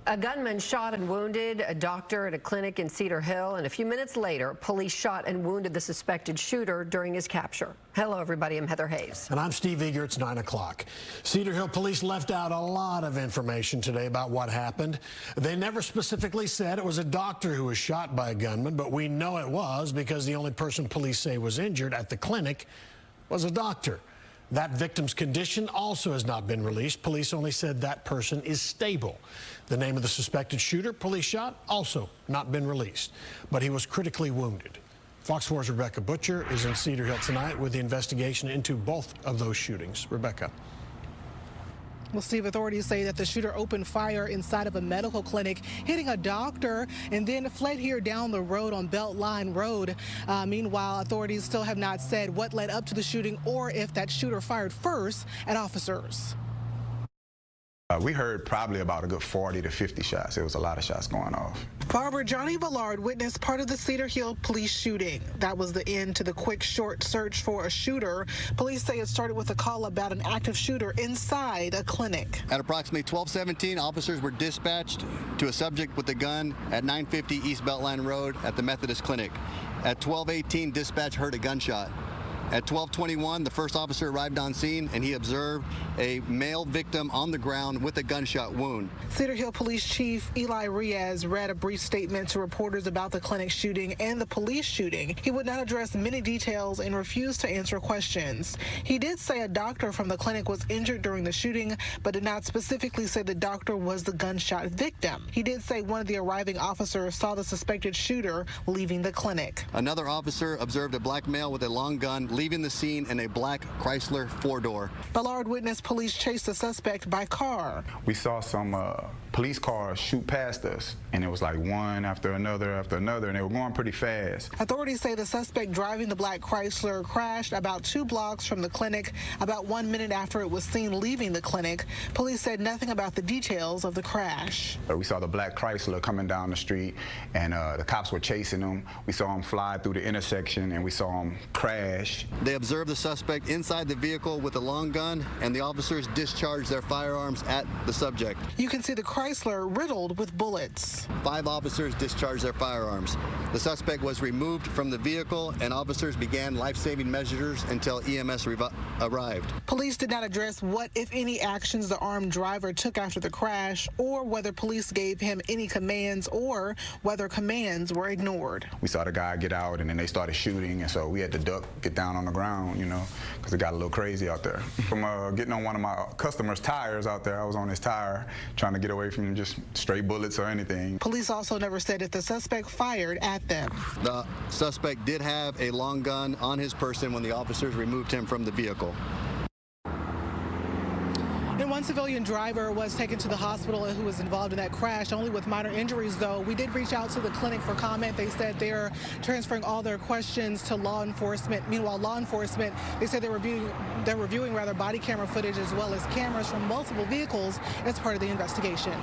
A gunman shot and wounded a doctor at a clinic in Cedar Hill, and a few minutes later, police shot and wounded the suspected shooter during his capture. Hello, everybody. I'm Heather Hayes. And I'm Steve Eager. It's 9 o'clock. Cedar Hill police left out a lot of information today about what happened. They never specifically said it was a doctor who was shot by a gunman, but we know it was because the only person police say was injured at the clinic was a doctor. That victim's condition also has not been released. Police only said that person is stable. The name of the suspected shooter police shot also not been released, but he was critically wounded. Fox 4's Rebecca Butcher is in Cedar Hill tonight with the investigation into both of those shootings. Rebecca. Well, Steve, authorities say that the shooter opened fire inside of a medical clinic, hitting a doctor, and then fled here down the road on Beltline Road. Meanwhile, authorities still have not said what led up to the shooting or if that shooter fired first at officers. We heard probably about a good 40 to 50 shots. There was a lot of shots going off. Barber Johnny Ballard witnessed part of the Cedar Hill police shooting. That was the end to the quick, short search for a shooter. Police say it started with a call about an active shooter inside a clinic. At approximately 12:17, officers were dispatched to a subject with a gun at 950 East Beltline Road at the Methodist Clinic. At 12:18, dispatch heard a gunshot. At 12:21, the first officer arrived on scene, and he observed a male victim on the ground with a gunshot wound. Cedar Hill Police Chief Eli Riaz read a brief statement to reporters about the clinic shooting and the police shooting. He would not address many details and refused to answer questions. He did say a doctor from the clinic was injured during the shooting, but did not specifically say the doctor was the gunshot victim. He did say one of the arriving officers saw the suspected shooter leaving the clinic. Another officer observed a black male with a long gun leaving the scene in a black Chrysler four-door. Ballard witnessed police chase the suspect by car. We saw some police cars shoot past us, and it was like one after another, and they were going pretty fast. Authorities say the suspect driving the black Chrysler crashed about 2 blocks from the clinic about 1 minute after it was seen leaving the clinic. Police said nothing about the details of the crash. We saw the black Chrysler coming down the street, and the cops were chasing him. We saw him fly through the intersection, and we saw him crash. They observed the suspect inside the vehicle with a long gun, and the officers discharged their firearms at the subject. You can see the Chrysler riddled with bullets. 5 officers discharged their firearms. The suspect was removed from the vehicle, and officers began life-saving measures until EMS arrived. Police did not address what, if any, actions the armed driver took after the crash, or whether police gave him any commands, or whether commands were ignored. We saw the guy get out, and then they started shooting, and so we had to duck, get down on the ground, you know, because it got a little crazy out there. From getting on one of my customers' tires out there, I was on his tire trying to get away from just stray bullets or anything. Police also never said if the suspect fired at them. The suspect did have a long gun on his person when the officers removed him from the vehicle. And one civilian driver was taken to the hospital who was involved in that crash, only with minor injuries, though. We did reach out to the clinic for comment. They said they're transferring all their questions to law enforcement. Meanwhile, law enforcement, they said they're reviewing body camera footage as well as cameras from multiple vehicles as part of the investigation.